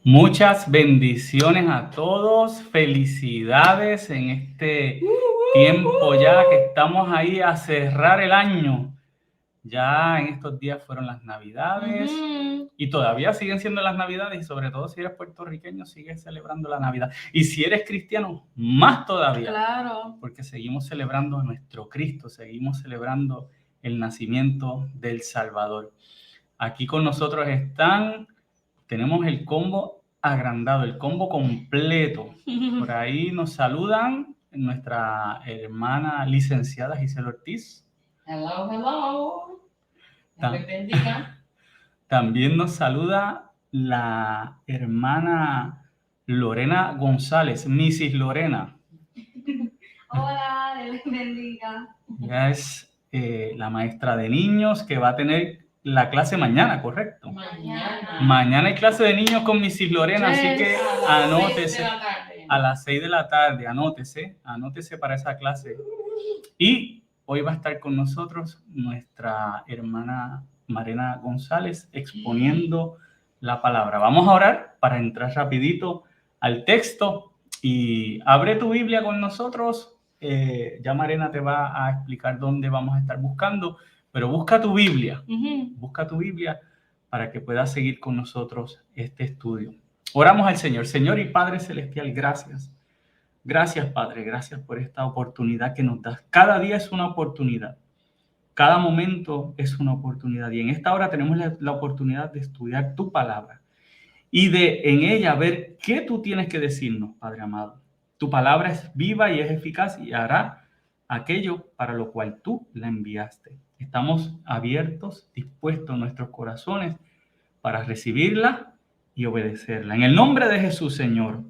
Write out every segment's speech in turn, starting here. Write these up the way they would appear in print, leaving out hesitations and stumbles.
Muchas bendiciones a todos, felicidades en este tiempo ya que estamos ahí a cerrar el año. Ya en estos días fueron las Navidades y todavía siguen siendo las Navidades y sobre todo si eres puertorriqueño sigues celebrando la Navidad. Y si eres cristiano, más todavía. Claro. Porque seguimos celebrando a nuestro Cristo, seguimos celebrando el nacimiento del Salvador. Aquí con nosotros tenemos el combo agrandado, el combo completo. Por ahí nos saludan nuestra hermana licenciada Gisela Ortiz. Hello, hello. Dios les bendiga. También nos saluda la hermana Lorena González, Mrs. Lorena. Hola, Dios les bendiga. Ella es la maestra de niños que va a tener la clase mañana, ¿correcto? Mañana hay clase de niños con Mrs. Lorena, así que anótese. A las 6 de la tarde, anótese para esa clase. Y hoy va a estar con nosotros nuestra hermana Marena González exponiendo la palabra. Vamos a orar para entrar rapidito al texto y abre tu Biblia con nosotros. Ya Marena te va a explicar dónde vamos a estar buscando, pero busca tu Biblia, busca tu Biblia para que puedas seguir con nosotros este estudio. Oramos al Señor. Señor y Padre Celestial, gracias. Gracias, Padre, gracias por esta oportunidad que nos das. Cada día es una oportunidad. Cada momento es una oportunidad. Y en esta hora tenemos la oportunidad de estudiar tu palabra y de en ella ver qué tú tienes que decirnos, Padre amado. Tu palabra es viva y es eficaz y hará aquello para lo cual tú la enviaste. Estamos abiertos, dispuestos nuestros corazones para recibirla y obedecerla. En el nombre de Jesús, Señor.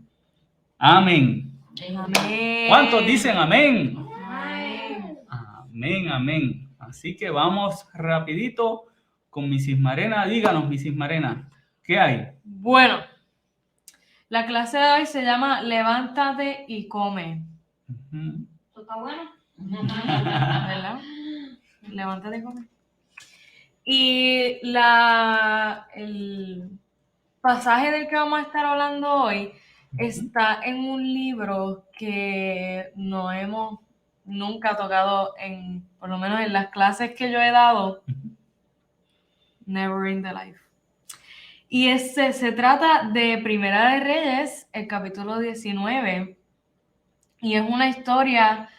Amén. Amén. ¿Cuántos dicen amén? Amén. Amén, amén. Así que vamos rapidito con Mrs. Marena. Díganos, Mrs. Marena, ¿qué hay? Bueno, la clase de hoy se llama Levántate y come. ¿Esto está bueno? ¿Verdad? Levántate y come. Y el pasaje del que vamos a estar hablando hoy está en un libro que no hemos nunca tocado por lo menos en las clases que yo he dado. Never in the life. Y se trata de Primera de Reyes, el capítulo 19. Y es una historia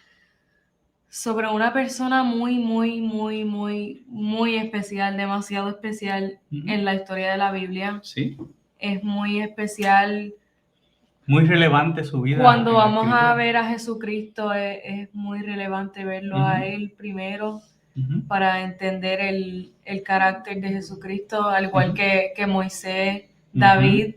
sobre una persona muy, muy, muy, muy, muy especial, demasiado especial en la historia de la Biblia. Sí. Es muy especial. Muy relevante su vida. Cuando vamos a ver a Jesucristo, es muy relevante verlo a Él primero para entender el carácter de Jesucristo, al igual que Moisés, David.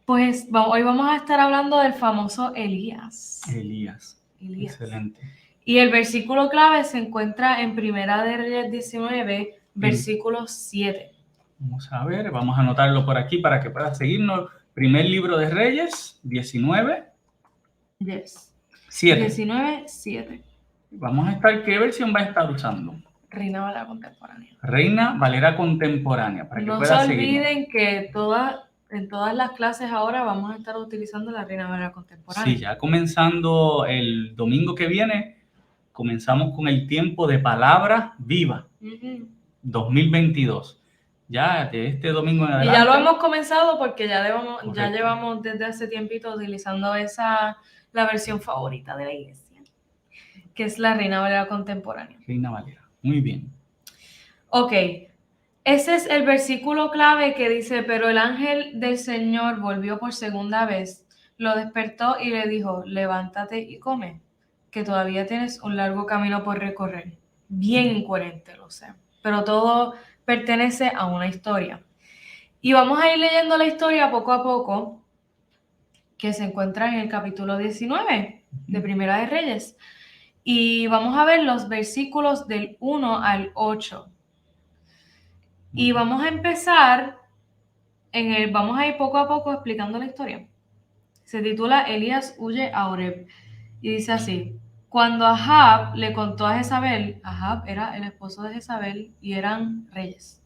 Pues hoy vamos a estar hablando del famoso Elías. Elías. Excelente. Y el versículo clave se encuentra en Primera de Reyes 19, versículo 7. Vamos a ver, vamos a anotarlo por aquí para que puedas seguirnos. Primer libro de Reyes, 19. Yes. 7. 19, 7. Vamos a estar, ¿qué versión va a estar usando? Reina Valera Contemporánea. Reina Valera Contemporánea. Para que no puedas se olviden seguirnos. Que en todas las clases ahora vamos a estar utilizando la Reina Valera Contemporánea. Sí, ya comenzando el domingo que viene, comenzamos con el tiempo de palabra viva, 2022. Ya de este domingo en adelante. Y ya lo hemos comenzado porque ya llevamos desde hace tiempito utilizando la versión favorita de la iglesia, que es la Reina Valera Contemporánea. Reina Valera, muy bien. Ok, ese es el versículo clave que dice: pero el ángel del Señor volvió por segunda vez, lo despertó y le dijo: levántate y come, que todavía tienes un largo camino por recorrer. Bien incoherente, lo sé, pero todo pertenece a una historia. Y vamos a ir leyendo la historia poco a poco, que se encuentra en el capítulo 19 de Primera de Reyes. Y vamos a ver los versículos del 1 al 8. Y vamos a empezar, vamos a ir poco a poco explicando la historia. Se titula Elías huye a Horeb. Y dice así: cuando Ahab le contó a Jezabel, Ahab era el esposo de Jezabel y eran reyes.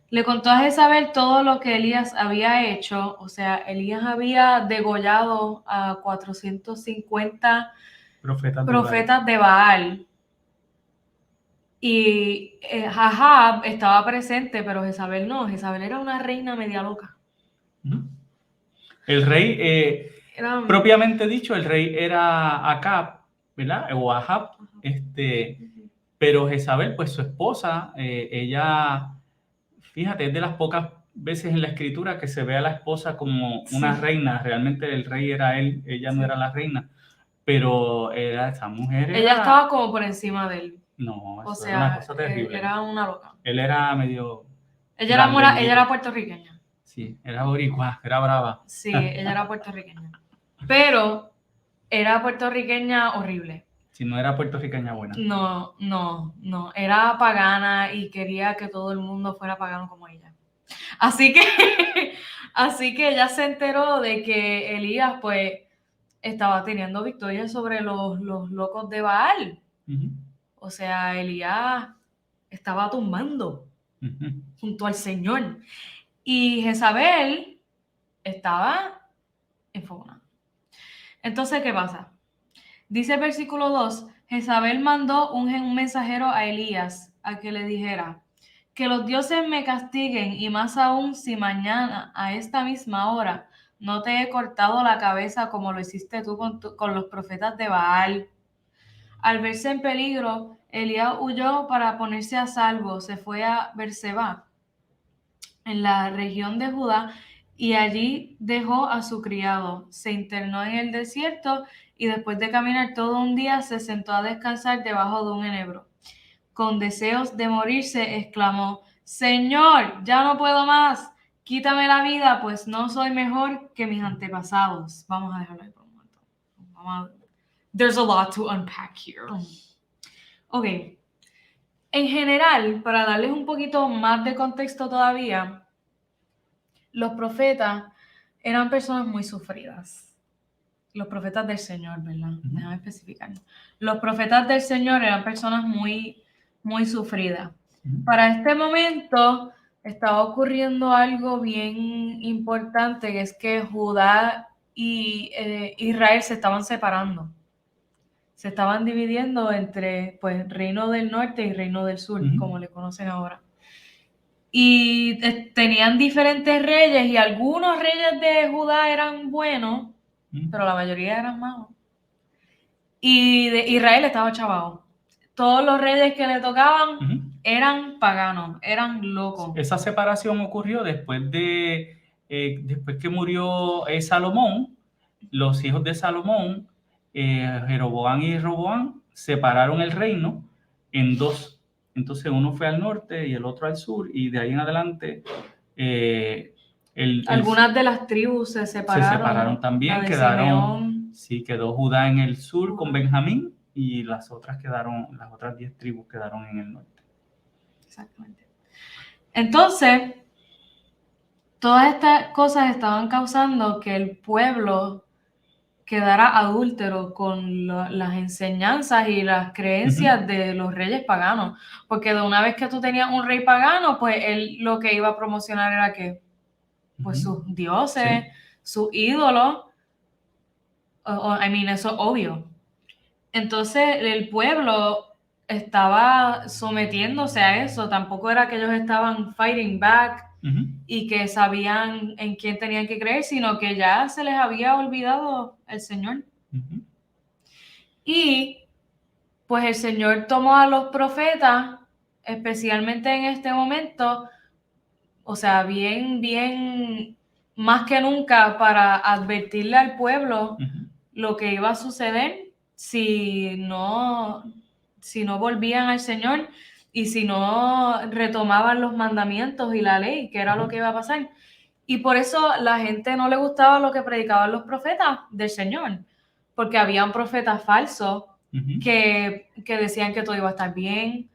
le contó a Jezabel todo lo que Elías había hecho. O sea, Elías había degollado a 450 profetas de Baal. Y Ahab estaba presente, pero Jezabel no. Jezabel era una reina media loca. El rey, propiamente dicho, el rey era Acab, ¿verdad? O Ahab, pero Jezabel, pues su esposa, ella, fíjate, es de las pocas veces en la escritura que se ve a la esposa como una reina. Realmente el rey era él, ella no era la reina, pero esa mujer era... Ella estaba como por encima de él. No, eso O sea, era una cosa terrible. Era una loca. Él era medio... Ella era puertorriqueña. Sí, era boricua, era brava. Sí, ella era puertorriqueña. Pero era puertorriqueña horrible. Si no era puertorriqueña buena. No. Era pagana y quería que todo el mundo fuera pagano como ella. Así que ella se enteró de que Elías, pues, estaba teniendo victoria sobre los locos de Baal. O sea, Elías estaba tumbando junto al Señor. Y Jezabel estaba enfocada. Entonces, ¿qué pasa? Dice el versículo 2, Jezabel mandó un mensajero a Elías a que le dijera, que los dioses me castiguen, y más aún si mañana a esta misma hora no te he cortado la cabeza como lo hiciste tú con los profetas de Baal. Al verse en peligro, Elías huyó para ponerse a salvo, se fue a Berseba, en la región de Judá, y allí dejó a su criado. Se internó en el desierto y después de caminar todo un día se sentó a descansar debajo de un enebro. Con deseos de morirse, exclamó, Señor, ya no puedo más, quítame la vida, pues no soy mejor que mis antepasados. Vamos a dejarlo ahí por un momento. There's a lot to unpack here. Ok. En general, para darles un poquito más de contexto todavía, los profetas eran personas muy sufridas. Los profetas del Señor, ¿verdad? Déjame especificar. Los profetas del Señor eran personas muy, muy sufridas. Para este momento estaba ocurriendo algo bien importante, que es que Judá y Israel se estaban separando. Se estaban dividiendo entre, pues, Reino del Norte y Reino del Sur, como le conocen ahora. Y tenían diferentes reyes, y algunos reyes de Judá eran buenos, pero la mayoría eran malos. Y de Israel estaba chavado. Todos los reyes que le tocaban eran paganos, eran locos. Esa separación ocurrió después que murió Salomón. Los hijos de Salomón, Jeroboam y Roboam, separaron el reino en dos. Entonces uno fue al norte y el otro al sur, y de ahí en adelante algunas de las tribus se separaron también, quedó Judá en el sur con Benjamín, y las otras 10 tribus quedaron en el norte. Exactamente. Entonces, todas estas cosas estaban causando que el pueblo quedara adúltero con las enseñanzas y las creencias de los reyes paganos. Porque de una vez que tú tenías un rey pagano, pues él lo que iba a promocionar era que, pues, sus dioses, sus ídolos. Eso es obvio. Entonces el pueblo estaba sometiéndose a eso. Tampoco era que ellos estaban fighting back y que sabían en quién tenían que creer, sino que ya se les había olvidado el Señor. Y pues el Señor tomó a los profetas, especialmente en este momento, o sea, bien más que nunca, para advertirle al pueblo lo que iba a suceder si no volvían al Señor y si no retomaban los mandamientos y la ley, que era lo que iba a pasar. Y por eso la gente no le gustaba lo que predicaban los profetas del Señor, porque habían profetas falsos que decían que todo iba a estar bien,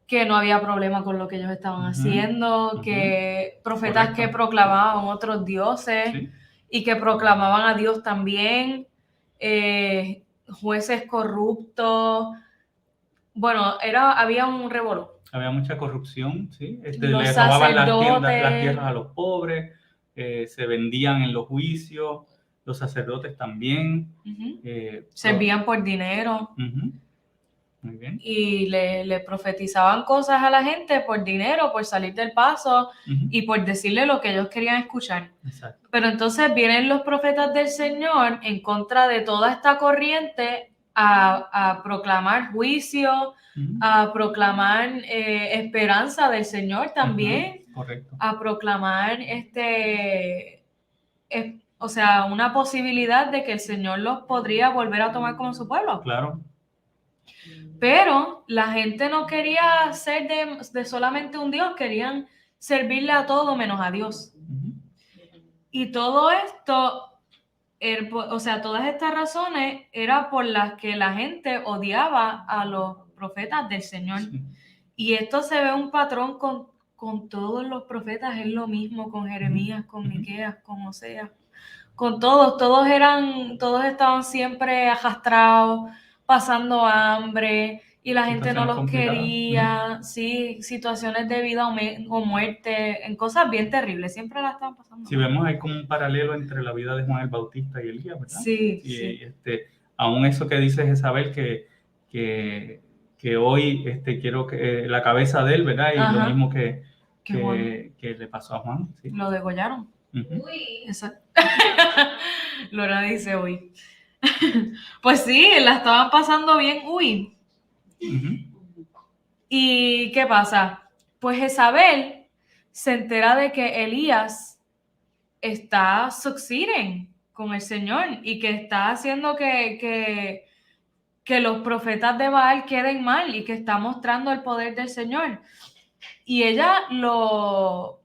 que no había problema con lo que ellos estaban haciendo, que profetas que proclamaban otros dioses y que proclamaban a Dios también, jueces corruptos. Bueno, había un revolú. Había mucha corrupción, ¿sí? Los Le robaban las sacerdotes. tierras a los pobres, se vendían en los juicios, los sacerdotes también. Ujú. eh, Servían por dinero Ujú. Muy bien. y le profetizaban cosas a la gente por dinero, por salir del paso Ujú. y por decirle lo que ellos querían escuchar. Exacto. Pero entonces vienen los profetas del Señor en contra de toda esta corriente a proclamar juicio, Ujú. a proclamar esperanza del Señor también, Ajá, correcto. a proclamar o sea, una posibilidad de que el Señor los podría volver a tomar como su pueblo. Claro. Pero la gente no quería ser de solamente un Dios, querían servirle a todo menos a Dios. Ujú. Y todo esto, o sea, todas estas razones era por las que la gente odiaba a los profetas del Señor. Sí. Y esto se ve un patrón con todos los profetas, es lo mismo con Jeremías, con Miqueas, con Oseas, con todos estaban siempre arrastrados, pasando hambre, y la gente no Situaciones los complicadas. quería, sí, situaciones de vida o muerte, en cosas bien terribles, siempre la estaban pasando. Si vemos, hay como un paralelo entre la vida de Juan el Bautista y Elías, ¿verdad? Sí, Y sí. aún eso que dice Jezabel, que hoy quiero que la cabeza de él, ¿verdad? Y Ajá. lo mismo que Que le pasó a Juan. ¿Sí? lo degollaron. Ujú. Exacto. Lora dice uy. Pues sí, la estaban pasando bien, uy. Ujú. ¿Y qué pasa? Pues Jezabel se entera de que Elías está succeeding con el Señor y que está haciendo que los profetas de Baal queden mal y que está mostrando el poder del Señor. Y ella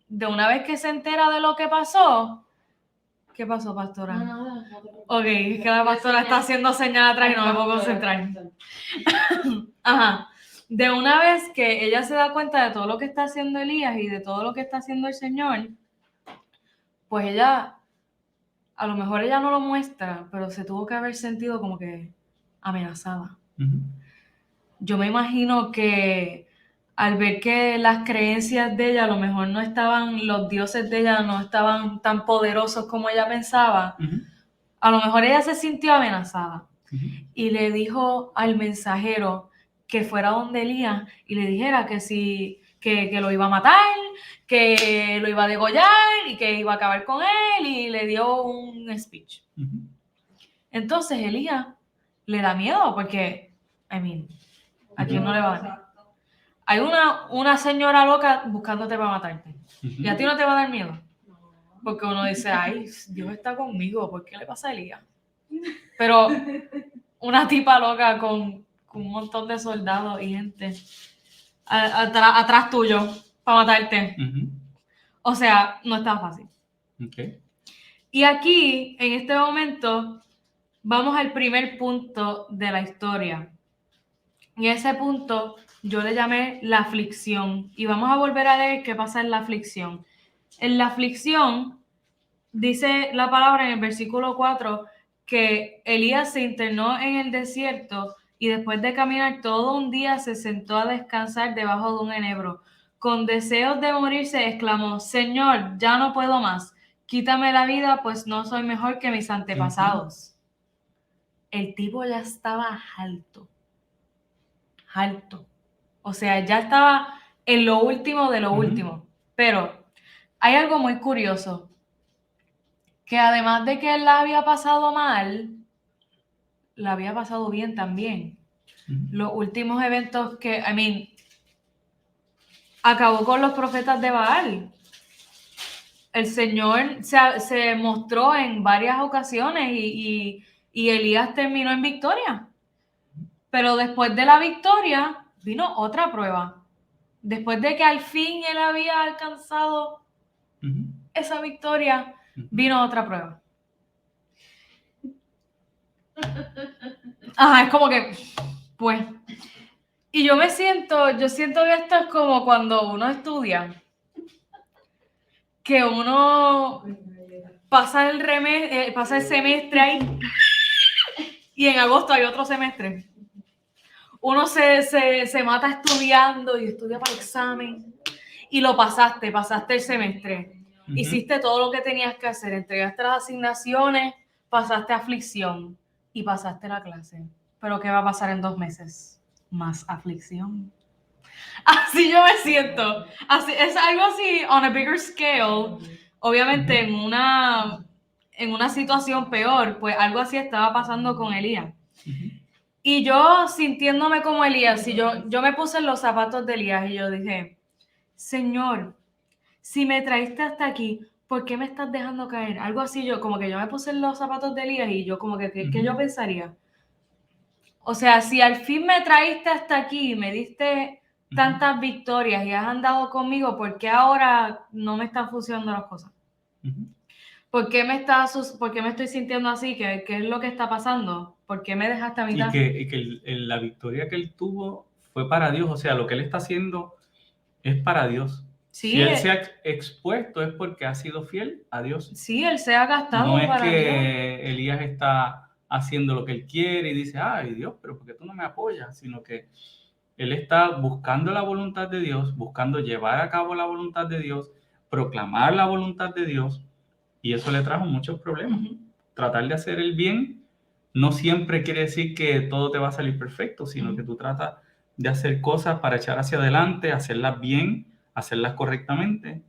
de una vez que se entera de lo que pasó, ¿qué pasó, pastora? No. Ok, es que la pastora está haciendo señal atrás y no me puedo concentrar. Ajá. De una vez que ella se da cuenta de todo lo que está haciendo Elías y de todo lo que está haciendo el Señor, pues ella, a lo mejor ella no lo muestra, pero se tuvo que haber sentido como que amenazada. Ujú. Yo me imagino que al ver que las creencias de ella a lo mejor no estaban, los dioses de ella no estaban tan poderosos como ella pensaba, Ujú. a lo mejor ella se sintió amenazada. Ujú. Y le dijo al mensajero que fuera donde Elías y le dijera que lo iba a matar, que lo iba a degollar y que iba a acabar con él, y le dio un speech. Ujú. Entonces Elías le da miedo porque, ¿a quién no le va a dar? Hay una señora loca buscándote para matarte. ¿Y a ti no te va a dar miedo? Porque uno dice, ay, Dios está conmigo, ¿por qué le pasa a Elías? Pero una tipa loca con un montón de soldados y gente atrás tuyo para matarte. Ujú. O sea, no es tan fácil. Okay. Y aquí, en este momento, vamos al primer punto de la historia. Y ese punto yo le llamé la aflicción. Y vamos a volver a leer qué pasa en la aflicción. En la aflicción, dice la palabra en el versículo 4, que Elías se internó en el desierto y después de caminar todo un día se sentó a descansar debajo de un enebro. Con deseos de morirse exclamó, Señor, ya no puedo más. Quítame la vida, pues no soy mejor que mis antepasados. El tipo ya estaba alto. O sea, ya estaba en lo último de lo último. Pero hay algo muy curioso, que además de que él la había pasado mal, la había pasado bien también. Los últimos eventos acabó con los profetas de Baal. El Señor se mostró en varias ocasiones y Elías terminó en victoria. Pero después de la victoria vino otra prueba. Después de que al fin él había alcanzado esa victoria, vino otra prueba. Ajá, es como que, pues. Y yo siento que esto es como cuando uno estudia, que uno pasa el semestre ahí y en agosto hay otro semestre. uno se mata estudiando y estudia para el examen y lo pasaste el semestre. Hiciste todo lo que tenías que hacer, entregaste las asignaciones, pasaste aflicción y pasaste la clase. Pero ¿qué va a pasar en 2 meses? Más aflicción. Así yo me siento. Así, es algo así, on a bigger scale. Obviamente en una situación peor, pues algo así estaba pasando con Elías. Y yo sintiéndome como Elías, y yo me puse en los zapatos de Elías y yo dije, Señor, si me traíste hasta aquí, ¿por qué me estás dejando caer? Algo así, yo como que yo me puse en los zapatos de Elías y yo como que, ¿qué yo pensaría? O sea, si al fin me traíste hasta aquí, me diste tantas victorias y has andado conmigo, ¿por qué ahora no me están funcionando las cosas? ¿Por qué me estoy sintiendo así? ¿Qué es lo que está pasando? ¿Por qué me dejaste a mitad? Y que la victoria que él tuvo fue para Dios. O sea, lo que él está haciendo es para Dios. Sí, si él se ha expuesto es porque ha sido fiel a Dios. Sí, él se ha gastado no es para que Dios. Elías está haciendo lo que él quiere y dice, ay Dios, pero ¿por qué tú no me apoyas? Sino que él está buscando la voluntad de Dios, buscando llevar a cabo la voluntad de Dios, proclamar la voluntad de Dios, y eso le trajo muchos problemas. Tratar de hacer el bien no siempre quiere decir que todo te va a salir perfecto, sino que tú tratas de hacer cosas para echar hacia adelante, hacerlas bien, hacerlas correctamente,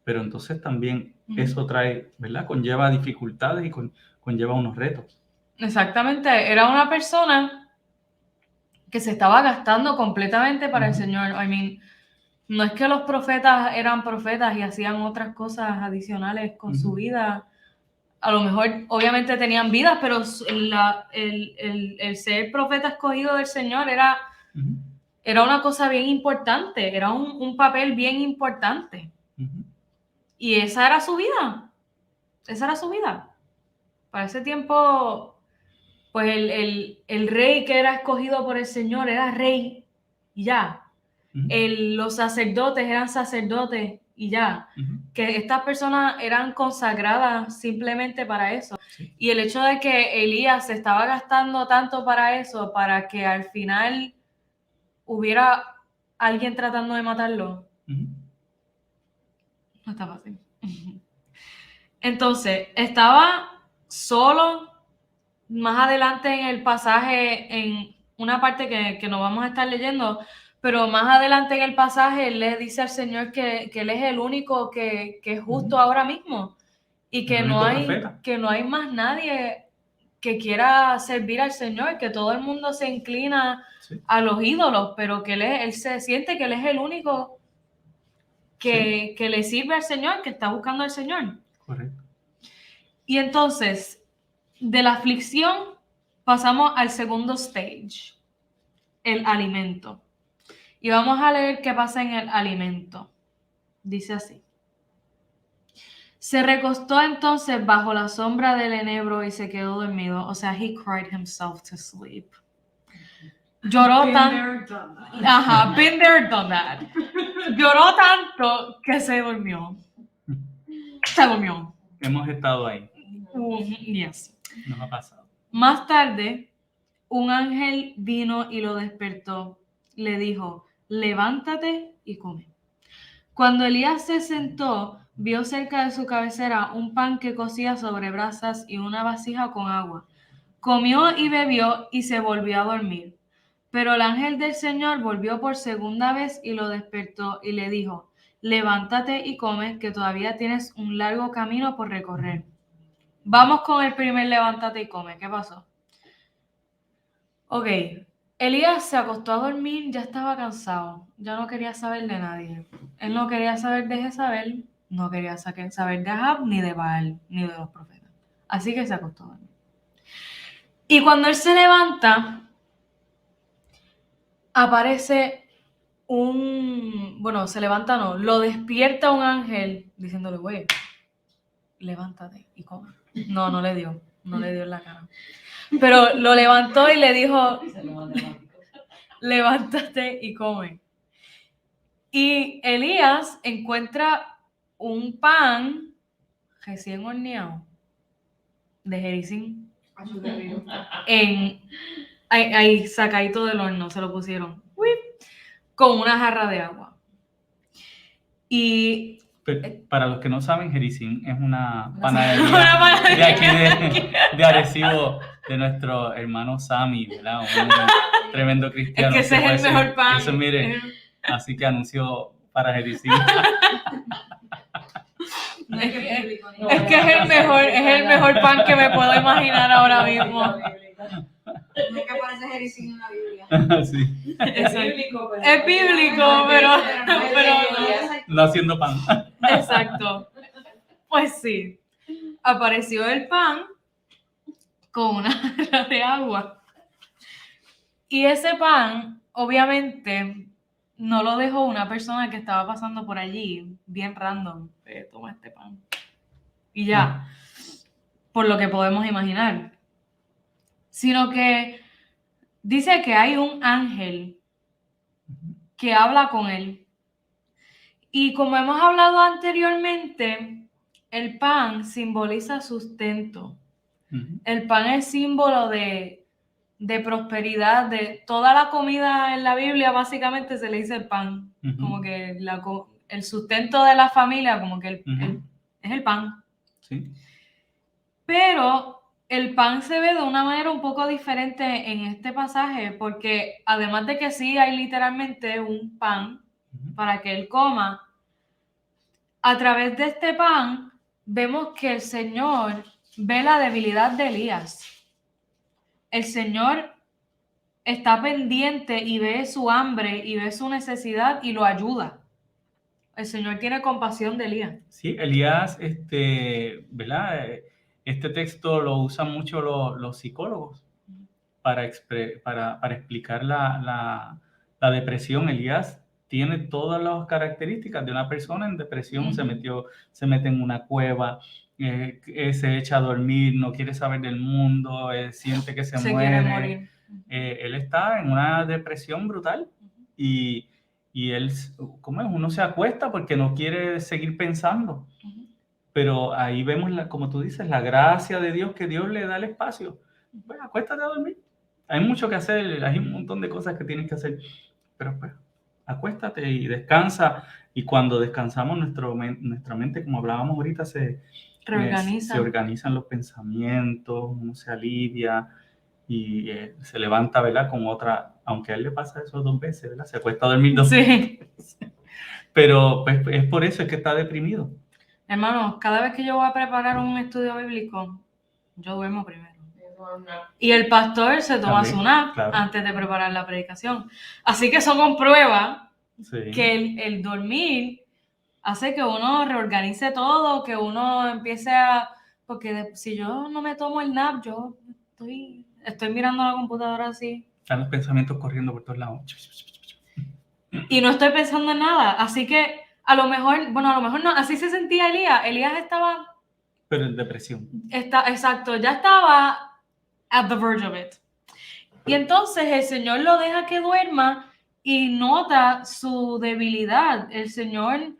pero entonces también eso trae, ¿verdad? Conlleva dificultades y conlleva unos retos. Exactamente, era una persona que se estaba gastando completamente para el Señor. I mean, no es que los profetas eran profetas y hacían otras cosas adicionales con su vida. A lo mejor, obviamente tenían vidas, pero el ser profeta escogido del Señor era una cosa bien importante, era un papel bien importante. Y esa era su vida. Esa era su vida. Para ese tiempo, pues el rey que era escogido por el Señor era rey y ya. Los sacerdotes eran sacerdotes y ya. Que estas personas eran consagradas simplemente para eso. Sí. Y el hecho de que Elías se estaba gastando tanto para eso, para que al final hubiera alguien tratando de matarlo, no está fácil. Entonces, estaba solo. Más adelante en el pasaje, en una parte que no vamos a estar leyendo, pero más adelante en el pasaje, él le dice al Señor que él es el único que es justo ahora mismo y que no hay más nadie que quiera servir al Señor, que todo el mundo se inclina a los ídolos, pero que él se siente que él es el único que le sirve al Señor, que está buscando al Señor. Correcto. Y entonces, de la aflicción pasamos al segundo stage, el alimento. Y vamos a leer qué pasa en el alimento. Dice así. Se recostó entonces bajo la sombra del enebro y se quedó dormido. O sea, he cried himself to sleep. Lloró tanto. Ajá, been there, done that. Lloró tanto que se durmió. Se durmió. Hemos estado ahí. Yes. Nos ha pasado. Más tarde, un ángel vino y lo despertó. Le dijo, levántate y come. Cuando Elías se sentó, vio cerca de su cabecera un pan que cocía sobre brasas y una vasija con agua. Comió y bebió y se volvió a dormir. Pero el ángel del Señor volvió por segunda vez y lo despertó y le dijo, levántate y come, que todavía tienes un largo camino por recorrer. Vamos con el primer levántate y come. ¿Qué pasó? Ok, Elías se acostó a dormir, ya estaba cansado, ya no quería saber de nadie. Él no quería saber de Jezabel, no quería saber de Ahab, ni de Baal, ni de los profetas. Así que se acostó a dormir. Y cuando él se levanta, aparece se levanta no, lo despierta un ángel diciéndole, güey, levántate y come. No le dio en la cara. Pero lo levantó y le dijo, levántate y come. Y Elías encuentra un pan recién horneado de Jericín ahí sacadito del horno, se lo pusieron. ¡Uip! Con una jarra de agua. Y para los que no saben, Jericín es una Una panadería panadería de aquí de Arecibo, de nuestro hermano Sammy, ¿verdad? Un tremendo cristiano. es que ese es el puede mejor ser. pan. Eso, mire, así que anunció para Jericín. Es que es el mejor pan que me puedo imaginar ahora mismo. No es que aparece Jericín en la Biblia. Sí, Es bíblico, Es bíblico, pero no haciendo pan. exacto. Pues sí, apareció el pan con una jarra de agua. Y ese pan, obviamente, no lo dejó una persona que estaba pasando por allí, bien random. Toma este pan. Y ya, por lo que podemos imaginar. Sino que dice que hay un ángel que habla con él. Y como hemos hablado anteriormente, el pan simboliza sustento. El pan es símbolo de prosperidad, de toda la comida en la Biblia básicamente se le dice el pan. Como que el sustento de la familia, como que es el pan. Sí. Pero el pan se ve de una manera un poco diferente en este pasaje, porque además de que sí hay literalmente un pan para que él coma, a través de este pan vemos que el Señor ve la debilidad de Elías. El Señor está pendiente y ve su hambre y ve su necesidad y lo ayuda. El Señor tiene compasión de Elías. Sí, Elías, ¿verdad? Este texto lo usan mucho los psicólogos para explicar la depresión. Elías tiene todas las características de una persona en depresión. Se mete en una cueva, se echa a dormir, no quiere saber del mundo, siente que se muere. Quiere morir. Él está en una depresión brutal y él, ¿cómo es? Uno se acuesta porque no quiere seguir pensando. Pero ahí vemos, como tú dices, la gracia de Dios, que Dios le da el espacio. Pues acuéstate a dormir. Hay mucho que hacer, hay un montón de cosas que tienes que hacer. Pero pues, acuéstate y descansa. Y cuando descansamos, nuestra mente, como hablábamos ahorita, se organizan los pensamientos, uno se alivia y se levanta, ¿verdad? Con otra, aunque a él le pasa eso 2 veces, ¿verdad? Se acuesta a dormir 2 veces. Pero pues, es por eso es que está deprimido. Hermano, cada vez que yo voy a preparar un estudio bíblico, yo duermo primero. Y el pastor se toma su nap antes de preparar la predicación. Así que eso comprueba que el dormir hace que uno reorganice todo, que uno empiece a... Porque si yo no me tomo el nap, yo estoy mirando la computadora así. Están los pensamientos corriendo por todos lados. Y no estoy pensando en nada. Así que a lo mejor no. Así se sentía Elías. Elías estaba... Pero en depresión. Exacto, ya estaba at the verge of it. Y entonces el Señor lo deja que duerma y nota su debilidad. El Señor...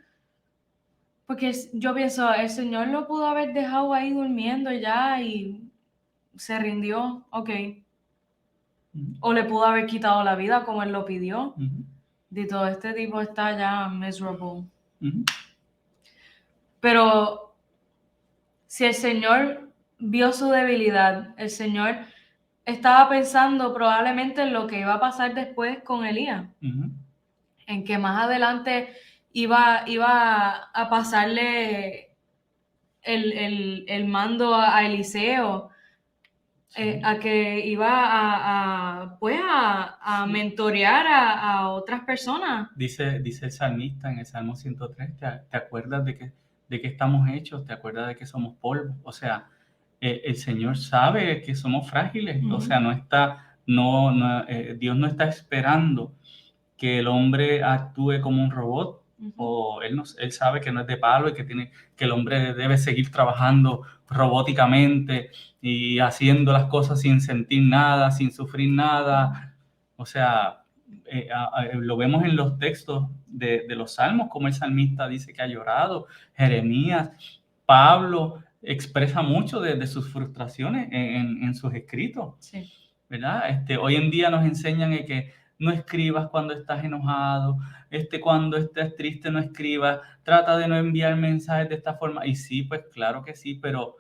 Porque yo pienso, el Señor lo pudo haber dejado ahí durmiendo ya y se rindió, ok. O le pudo haber quitado la vida como él lo pidió. Dito, este tipo está ya miserable. Pero si el Señor vio su debilidad, el Señor estaba pensando probablemente en lo que iba a pasar después con Elías. En que más adelante iba a pasarle el mando a Eliseo, a que iba a mentorear a otras personas. Dice el salmista en el Salmo 103, ¿te acuerdas de qué estamos hechos? ¿Te acuerdas de que somos polvo? O sea, el Señor sabe que somos frágiles. O sea, Dios no está esperando que el hombre actúe como un robot, o él sabe que no es de palo y que el hombre debe seguir trabajando robóticamente y haciendo las cosas sin sentir nada, sin sufrir nada. O sea, lo vemos en los textos de los salmos, como el salmista dice que ha llorado, Jeremías, Pablo expresa mucho de sus frustraciones en sus escritos. Sí. ¿verdad? Hoy en día nos enseñan que no escribas cuando estás enojado, cuando estés triste no escribas, trata de no enviar mensajes de esta forma. Y sí, pues claro que sí, pero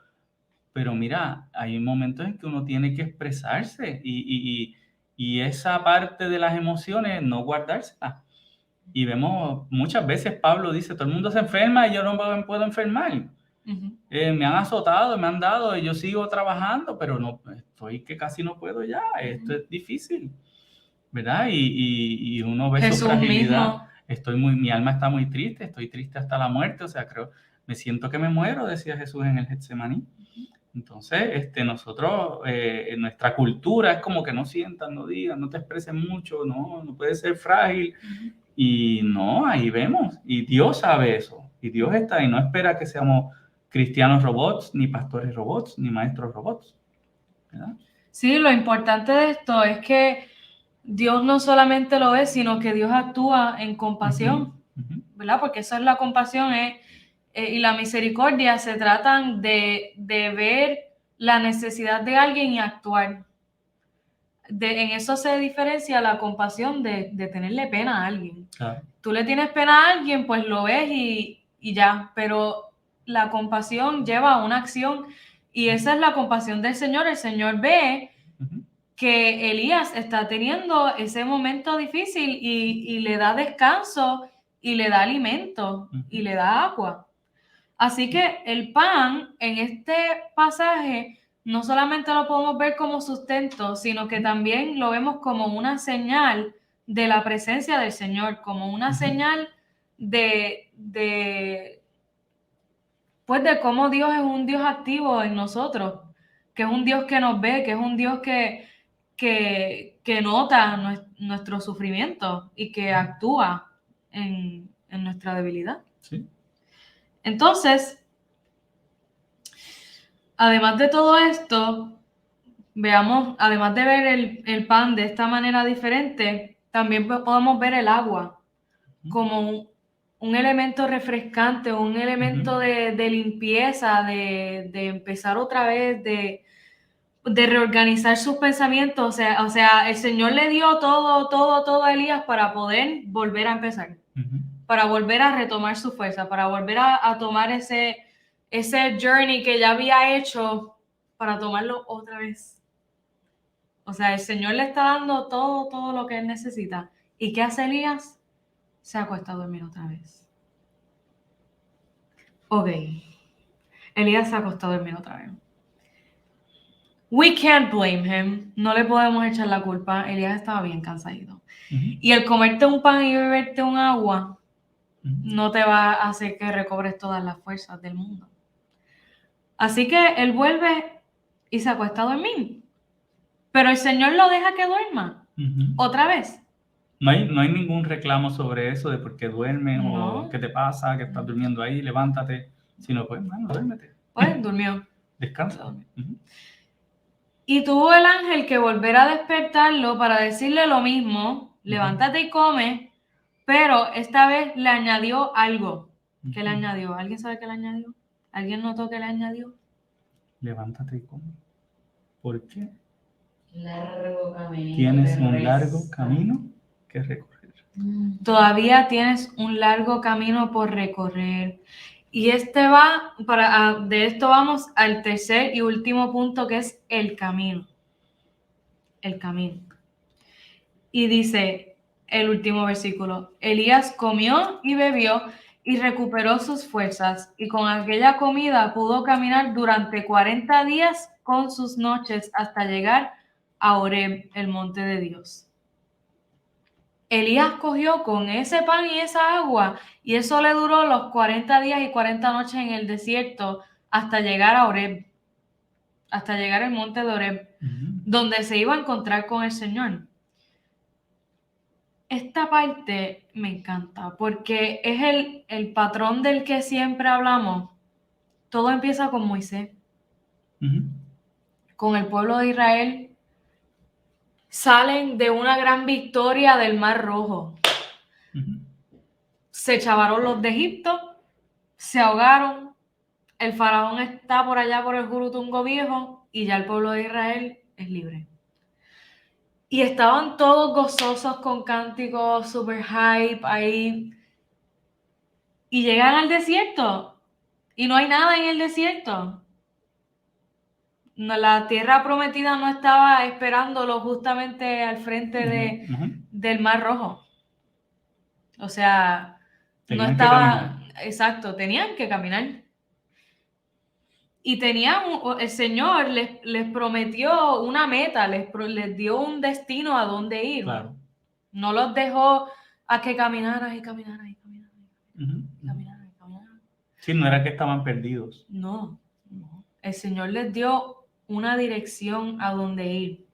mira, hay momentos en que uno tiene que expresarse y esa parte de las emociones no guardárselas. Y vemos muchas veces, Pablo dice, todo el mundo se enferma y yo no me puedo enfermar. Me han azotado, me han dado, y yo sigo trabajando, pero no, estoy que casi no puedo ya, esto es difícil, ¿verdad? Y uno ve su Jesús fragilidad. mismo. Mi alma está muy triste, estoy triste hasta la muerte, o sea, me siento que me muero, decía Jesús en el Getsemaní. Entonces, nosotros, en nuestra cultura es como que no sientan, no digan, no te expresen mucho, no puedes ser frágil. Y no, ahí vemos. Y Dios sabe eso. Y Dios está ahí, no espera que seamos cristianos robots, ni pastores robots, ni maestros robots, ¿verdad? Sí, lo importante de esto es que Dios no solamente lo ve, sino que Dios actúa en compasión, ¿verdad? Porque eso es la compasión, y la misericordia se tratan de ver la necesidad de alguien y actuar. En eso se diferencia la compasión de tenerle pena a alguien. Claro. Tú le tienes pena a alguien, pues lo ves y ya, pero la compasión lleva a una acción y esa es la compasión del Señor. El Señor ve que Elías está teniendo ese momento difícil y le da descanso y le da alimento y le da agua. Así que el pan en este pasaje no solamente lo podemos ver como sustento, sino que también lo vemos como una señal de la presencia del Señor, como una señal pues de cómo Dios es un Dios activo en nosotros, que es un Dios que nos ve, que es un Dios que nota nuestro sufrimiento y que actúa en nuestra debilidad. Sí. Entonces, además de todo esto, veamos, además de ver el pan de esta manera diferente, también podemos ver el agua como un elemento refrescante, un elemento de limpieza, de empezar otra vez, de reorganizar sus pensamientos. O sea, el Señor le dio todo a Elías para poder volver a empezar, para volver a retomar su fuerza, para volver a tomar ese journey que ya había hecho, para tomarlo otra vez. O sea, el Señor le está dando todo lo que él necesita. ¿Y qué hace Elías? Se acuesta a dormir otra vez. Ok. Elías se acostó a dormir otra vez. We can't blame him. No le podemos echar la culpa. Elías estaba bien cansadito. Y el comerte un pan y beberte un agua no te va a hacer que recobres todas las fuerzas del mundo. Así que él vuelve y se acuesta a dormir. Pero el Señor lo deja que duerma. Otra vez. No hay ningún reclamo sobre eso de por qué duermes No. o qué te pasa, que estás durmiendo ahí, levántate. Sino, pues, bueno, duérmete. Pues durmió. Descansa. Y tuvo el ángel que volver a despertarlo para decirle lo mismo, levántate y come, pero esta vez le añadió algo. ¿Qué le añadió? ¿Alguien sabe qué le añadió? ¿Alguien notó qué le añadió? Levántate y come. ¿Por qué? Largo camino. Tienes un largo camino que recorrer. Todavía tienes un largo camino por recorrer. Y de esto vamos al tercer y último punto, que es el camino. El camino. Y dice el último versículo: Elías comió y bebió y recuperó sus fuerzas, y con aquella comida pudo caminar durante 40 días con sus noches hasta llegar a Horeb, el monte de Dios. Elías cogió con ese pan y esa agua, y eso le duró los 40 días y 40 noches en el desierto hasta llegar a Horeb, hasta llegar al monte de Horeb, donde se iba a encontrar con el Señor. Esta parte me encanta porque es el patrón del que siempre hablamos. Todo empieza con Moisés, con el pueblo de Israel. Salen de una gran victoria del Mar Rojo. Se chavaron los de Egipto, se ahogaron, el faraón está por allá por el Jurutungo Viejo y ya el pueblo de Israel es libre. Y estaban todos gozosos con cánticos, super hype ahí. Y llegan al desierto y no hay nada en el desierto. No, la tierra prometida no estaba esperándolo justamente al frente del Mar Rojo. O sea, no Tenían que estaba... caminar. Exacto, tenían que caminar. Y el Señor les prometió una meta, les dio un destino a dónde ir. Claro. No los dejó a que caminaran y caminaran y caminaran. Ujú. Y caminaran y caminaran. Sí, no era que estaban perdidos. No. El Señor les dio una dirección a dónde ir.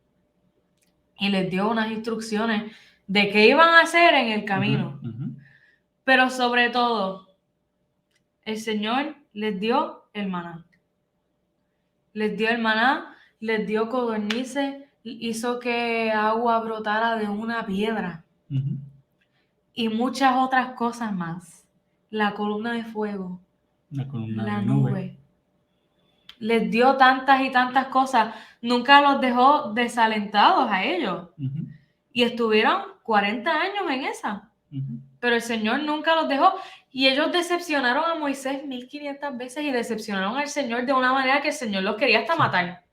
Y les dio unas instrucciones de qué iban a hacer en el camino. Pero sobre todo, el Señor les dio el maná. Les dio el maná, les dio codornices, hizo que agua brotara de una piedra y muchas otras cosas más. La columna de fuego, La columna la de nube. Les dio tantas y tantas cosas. Nunca los dejó desalentados a ellos. Y estuvieron 40 años en esa. Pero el Señor nunca los dejó. Y ellos decepcionaron a Moisés 1500 veces y decepcionaron al Señor de una manera que el Señor los quería hasta matar.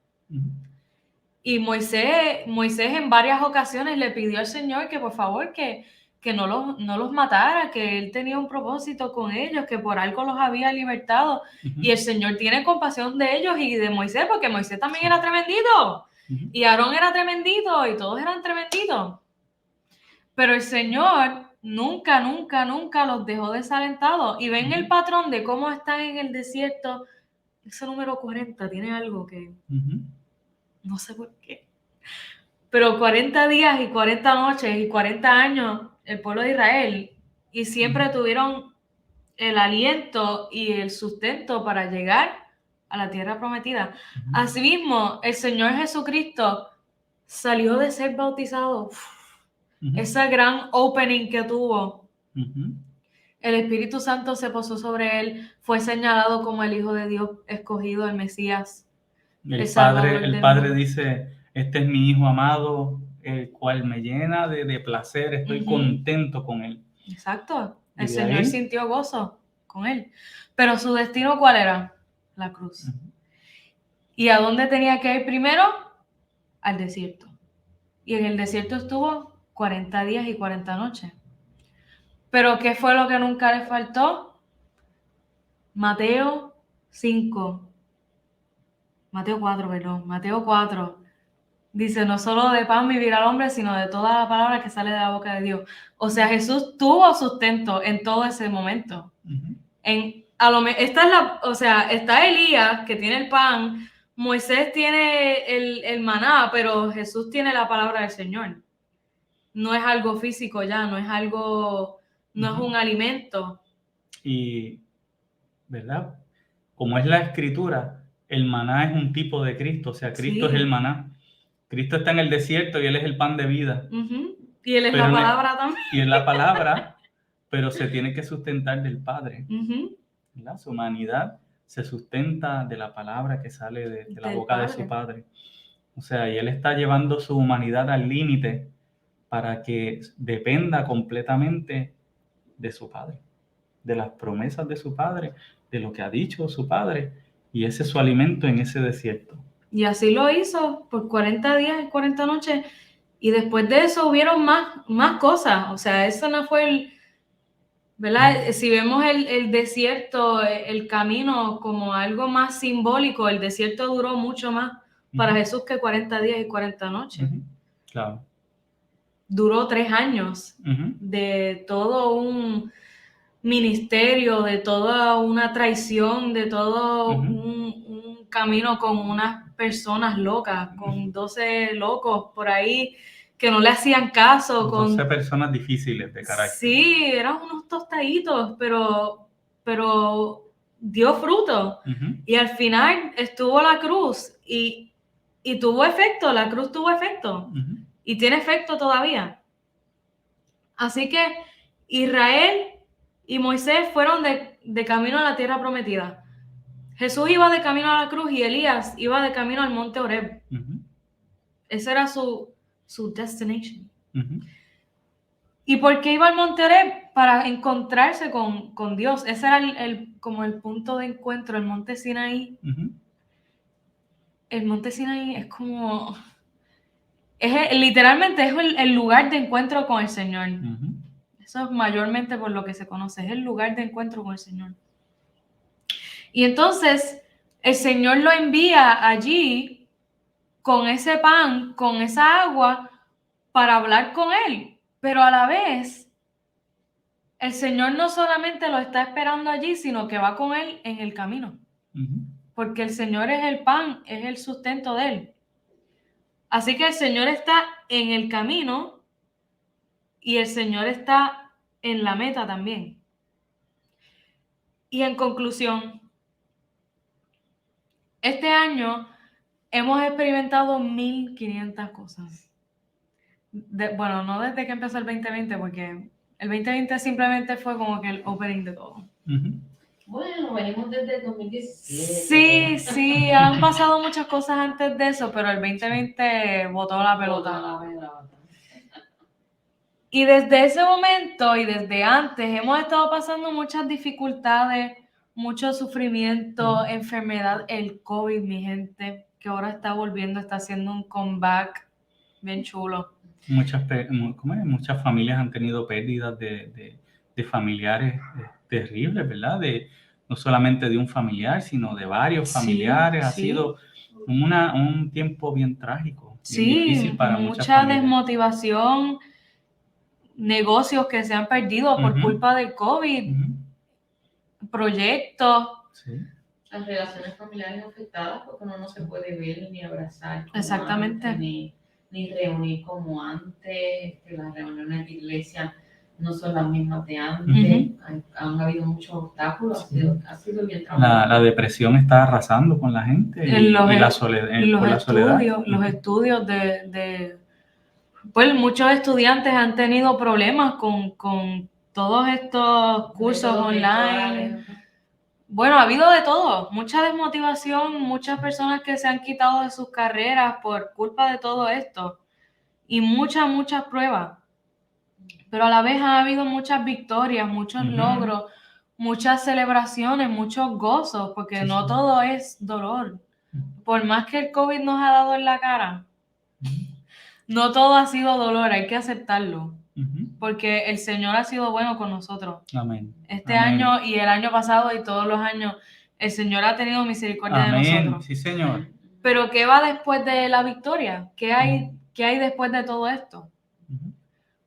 Y Moisés en varias ocasiones le pidió al Señor que por favor que no los matara, que Él tenía un propósito con ellos, que por algo los había libertado. Y el Señor tiene compasión de ellos y de Moisés, porque Moisés también era tremendito. Y Aarón era tremendito y todos eran tremenditos. Pero el Señor nunca los dejó desalentados. Y ven el patrón de cómo están en el desierto. Ese número 40 tiene algo que no sé por qué. Pero 40 días y 40 noches y 40 años el pueblo de Israel y siempre tuvieron el aliento y el sustento para llegar a la tierra prometida. Asimismo, el Señor Jesucristo salió de ser bautizado. Esa gran opening que tuvo. El Espíritu Santo se posó sobre él, fue señalado como el Hijo de Dios escogido, el Mesías. El Padre dice, este es mi Hijo amado, el cual me llena de placer, estoy contento con él. Exacto, el Señor sintió gozo con él. Pero su destino, ¿cuál era? La cruz. ¿Y a dónde tenía que ir primero? Al desierto. Y en el desierto estuvo 40 días y 40 noches. Pero ¿qué fue lo que nunca le faltó? Mateo 4. Dice, no solo de pan vivirá el hombre, sino de toda la palabra que sale de la boca de Dios. O sea, Jesús tuvo sustento en todo ese momento. Está Elías, que tiene el pan, Moisés tiene el maná, pero Jesús tiene la palabra del Señor. No es algo físico ya, no es un alimento. Y, ¿verdad? Como es la Escritura, el maná es un tipo de Cristo, o sea, Cristo es el maná. Cristo está en el desierto y Él es el pan de vida. Y Él es la palabra también. Y es la palabra, pero se tiene que sustentar del Padre. ¿Verdad? Su humanidad se sustenta de la palabra que sale de la boca de su Padre. O sea, y Él está llevando su humanidad al límite para que dependa completamente de su Padre, de las promesas de su Padre, de lo que ha dicho su Padre, y ese es su alimento en ese desierto. Y así lo hizo por 40 días y 40 noches, y después de eso hubieron más cosas. O sea, eso no fue ¿verdad? Si vemos el desierto, el camino como algo más simbólico, el desierto duró mucho más para Jesús que 40 días y 40 noches. Claro. Duró 3 años de todo un ministerio, de toda una traición, de todo un camino con unas personas locas, con 12 locos por ahí que no le hacían caso. 12 personas difíciles de carácter. Sí, eran unos tostaditos, pero dio fruto. Y al final estuvo la cruz y tuvo efecto, la cruz tuvo efecto. Y tiene efecto todavía. Así que Israel y Moisés fueron de camino a la tierra prometida. Jesús iba de camino a la cruz y Elías iba de camino al monte Horeb. Ese era su su destination. Ujú. ¿Y por qué iba al Monte Horeb? Para encontrarse con Dios. Ese era como el punto de encuentro, el Monte Sinaí. Ujú. El Monte Sinaí es como... literalmente es el lugar de encuentro con el Señor. Ujú. Eso es mayormente por lo que se conoce, es el lugar de encuentro con el Señor. Y entonces el Señor lo envía allí con ese pan, con esa agua, para hablar con él. Pero a la vez, el Señor no solamente lo está esperando allí, sino que va con él en el camino. Ujú. Porque el Señor es el pan, es el sustento de él. Así que el Señor está en el camino y el Señor está en la meta también. Y en conclusión, este año hemos experimentado 1500 cosas. Bueno, no desde que empezó el 2020, porque el 2020 simplemente fue como que el opening de todo. Ujú. Bueno, venimos desde el 2017. Sí, sí, han pasado muchas cosas antes de eso, pero el 2020 botó la pelota. Y desde ese momento y desde antes hemos estado pasando muchas dificultades, mucho sufrimiento, enfermedad, el COVID, mi gente, que ahora está volviendo, está haciendo un comeback bien chulo. Muchas familias han tenido pérdidas de familiares terribles, ¿verdad? No solamente de un familiar, sino de varios Sí, familiares. Ha sí. sido un tiempo bien trágico, bien Sí, difícil para muchas mucha familias. desmotivación, negocios que se han perdido por Ujú. culpa del COVID, Ujú. proyectos. Sí. Las relaciones familiares afectadas porque uno no se puede ver ni abrazar como Exactamente. antes, ni reunir como antes, que las reuniones de iglesia no son las mismas de antes. Ujú. Han habido muchos obstáculos, Sí. ha sido bien trabajoso. La depresión está arrasando con la gente y la soledad. Por la soledad. Los estudios pues muchos estudiantes han tenido problemas con todos estos cursos Métodos online. virtuales. Bueno, ha habido de todo, mucha desmotivación, muchas personas que se han quitado de sus carreras por culpa de todo esto y muchas pruebas. Pero a la vez ha habido muchas victorias, muchos Ujú. logros, muchas celebraciones, muchos gozos, porque Sí, no sí. todo es dolor. Por más que el COVID nos ha dado en la cara, no todo ha sido dolor, hay que aceptarlo, Ujú. porque el Señor ha sido bueno con nosotros. Amén. Este Amén. año y el año pasado y todos los años, el Señor ha tenido misericordia de Amén. nosotros. Sí, Señor. Pero ¿qué va después de la victoria? ¿Qué hay después de todo esto? Ujú.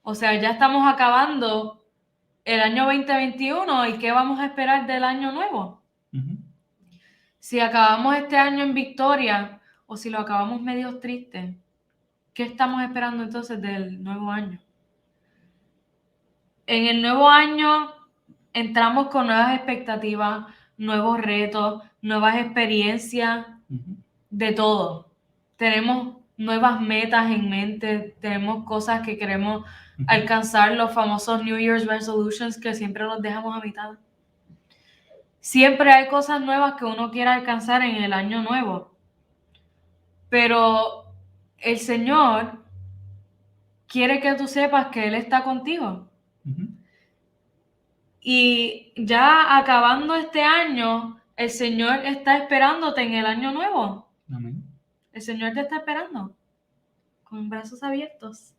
O sea, ya estamos acabando el año 2021 y ¿qué vamos a esperar del año nuevo? Ujú. Si acabamos este año en victoria o si lo acabamos medio triste, ¿qué estamos esperando entonces del nuevo año? En el nuevo año entramos con nuevas expectativas, nuevos retos, nuevas experiencias, Ujú. de todo. Tenemos nuevas metas en mente, tenemos cosas que queremos alcanzar, los famosos New Year's Resolutions que siempre los dejamos a mitad. Siempre hay cosas nuevas que uno quiere alcanzar en el año nuevo, pero el Señor quiere que tú sepas que Él está contigo. Ujú. Y ya acabando este año, el Señor está esperándote en el año nuevo. Amén. El Señor te está esperando con brazos abiertos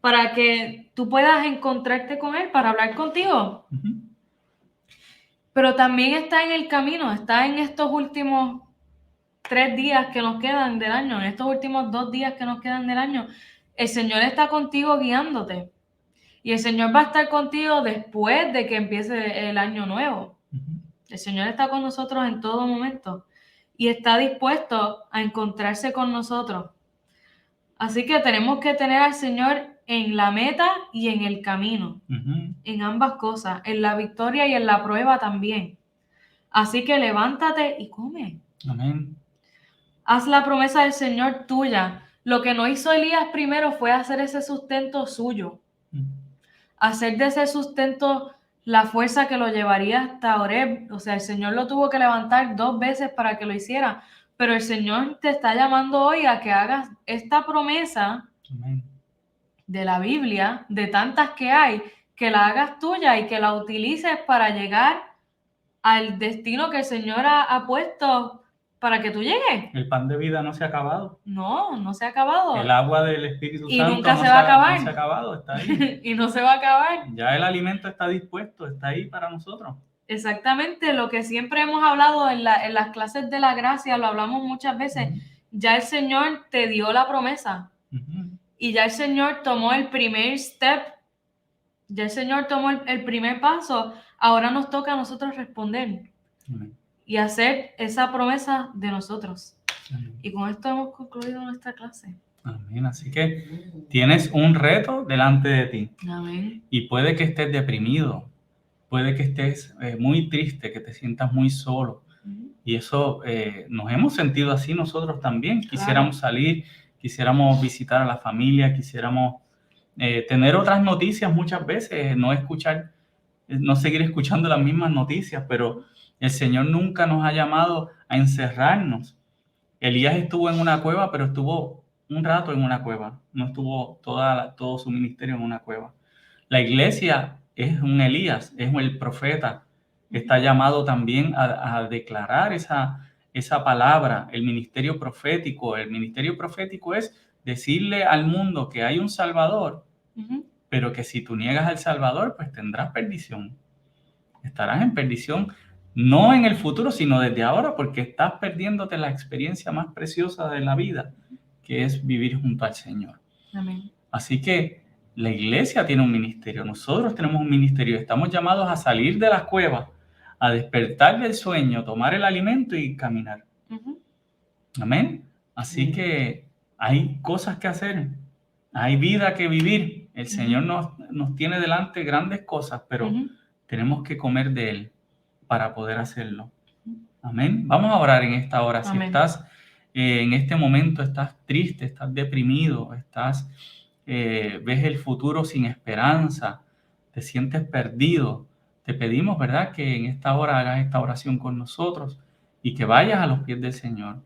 para que tú puedas encontrarte con Él, para hablar contigo. Ujú. Pero también está en el camino, está en estos últimos 3 días que nos quedan del año, en estos últimos 2 días que nos quedan del año. El Señor está contigo guiándote. Y el Señor va a estar contigo después de que empiece el año nuevo. Ujú. El Señor está con nosotros en todo momento y está dispuesto a encontrarse con nosotros. Así que tenemos que tener al Señor en la meta y en el camino, Ujú. en ambas cosas, en la victoria y en la prueba también. Así que levántate y come. Amén. Haz la promesa del Señor tuya. Lo que no hizo Elías primero fue hacer ese sustento suyo, Ujú. hacer de ese sustento la fuerza que lo llevaría hasta Horeb. O sea, el Señor lo tuvo que levantar 2 veces para que lo hiciera. Pero el Señor te está llamando hoy a que hagas esta promesa Amén. de la Biblia, de tantas que hay, que la hagas tuya y que la utilices para llegar al destino que el Señor ha puesto para que tú llegues. El pan de vida no se ha acabado. No, no se ha acabado. El agua del Espíritu Y Santo nunca no se va a acabar. No se ha acabado, está ahí. Y no se va a acabar. Ya el alimento está dispuesto, está ahí para nosotros. Exactamente, lo que siempre hemos hablado en las clases de la gracia, lo hablamos muchas veces, ya el Señor te dio la promesa y ya el Señor tomó el primer step, ya el Señor tomó el primer paso, ahora nos toca a nosotros responder y hacer esa promesa de nosotros. Amén. Y con esto hemos concluido nuestra clase. Amén. Así que tienes un reto delante de ti. Amén. Y puede que estés deprimido, puede que estés muy triste, que te sientas muy solo. Y eso nos hemos sentido así nosotros también. Quisiéramos salir, quisiéramos visitar a la familia, quisiéramos tener otras noticias muchas veces, no seguir escuchando las mismas noticias, pero el Señor nunca nos ha llamado a encerrarnos. Elías estuvo en una cueva, pero estuvo un rato en una cueva, no estuvo todo su ministerio en una cueva. La iglesia es un Elías, es el profeta que está llamado también a declarar esa palabra, el ministerio profético. El ministerio profético es decirle al mundo que hay un Salvador, pero que si tú niegas al Salvador, pues tendrás perdición. Estarás en perdición, no en el futuro, sino desde ahora, porque estás perdiéndote la experiencia más preciosa de la vida, que es vivir junto al Señor. Amén. Así que la iglesia tiene un ministerio, nosotros tenemos un ministerio, estamos llamados a salir de las cuevas, a despertar del sueño, tomar el alimento y caminar. Amén. Así que hay cosas que hacer, hay vida que vivir. El Señor nos tiene delante grandes cosas, pero tenemos que comer de Él para poder hacerlo. Amén. Vamos a orar en esta hora. Si estás en este momento, estás triste, estás deprimido, ves el futuro sin esperanza, te sientes perdido, te pedimos, ¿verdad?, que en esta hora hagas esta oración con nosotros y que vayas a los pies del Señor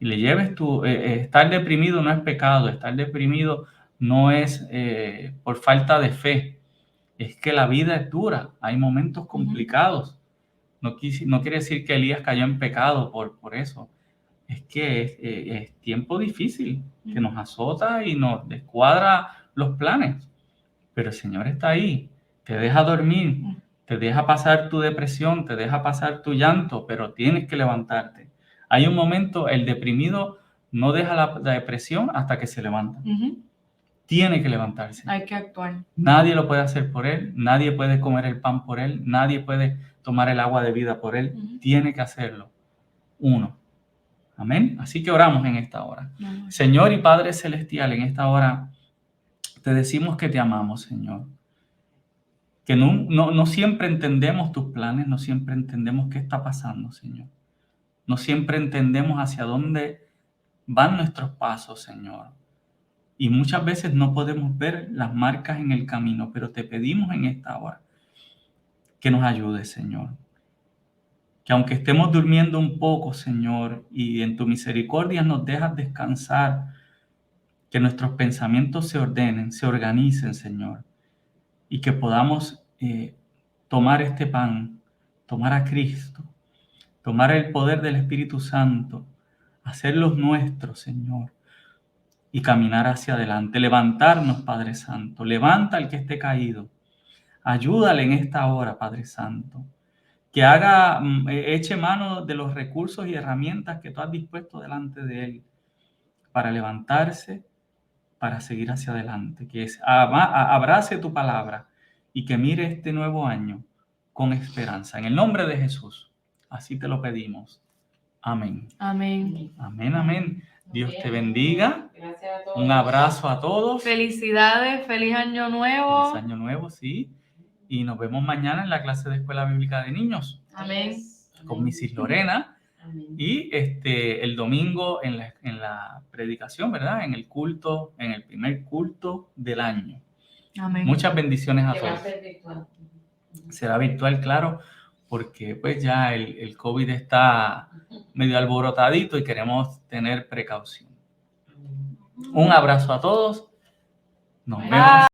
y le lleves estar deprimido no es pecado, estar deprimido no es por falta de fe, es que la vida es dura, hay momentos complicados. No quiere decir que Elías cayó en pecado por eso. Es que es tiempo difícil, que nos azota y nos descuadra los planes. Pero el Señor está ahí, te deja dormir, te deja pasar tu depresión, te deja pasar tu llanto, pero tienes que levantarte. Hay un momento, el deprimido no deja la depresión hasta que se levanta. Tiene que levantarse. Hay que actuar. Nadie lo puede hacer por él, nadie puede comer el pan por él, nadie puede tomar el agua de vida por él. Tiene que hacerlo uno. Amén. Así que oramos en esta hora. Señor y Padre Celestial, en esta hora te decimos que te amamos, Señor. Que no siempre entendemos tus planes, no siempre entendemos qué está pasando, Señor. No siempre entendemos hacia dónde van nuestros pasos, Señor. Y muchas veces no podemos ver las marcas en el camino, pero te pedimos en esta hora que nos ayudes, Señor. Que aunque estemos durmiendo un poco, Señor, y en tu misericordia nos dejas descansar, que nuestros pensamientos se ordenen, se organicen, Señor, y que podamos tomar este pan, tomar a Cristo, tomar el poder del Espíritu Santo, hacerlos nuestros, Señor, y caminar hacia adelante, levantarnos, Padre Santo. Levanta al que esté caído. Ayúdale en esta hora, Padre Santo. Que eche mano de los recursos y herramientas que tú has dispuesto delante de él para levantarse, para seguir hacia adelante. Que abrace tu palabra y que mire este nuevo año con esperanza. En el nombre de Jesús, así te lo pedimos. Amén. Amén. Amén, amén. Dios te bendiga. Gracias a todos. Un abrazo a todos. Felicidades, feliz año nuevo. Feliz año nuevo, sí. Y nos vemos mañana en la clase de Escuela Bíblica de Niños. Amén. Con Mrs. Lorena. Amén. Y el domingo en la predicación, ¿verdad? En el culto, en el primer culto del año. Amén. Muchas bendiciones a Que va a todos. ser virtual. Será virtual, claro, porque pues ya el COVID está medio alborotadito y queremos tener precaución. Un abrazo a todos Nos Bye. vemos.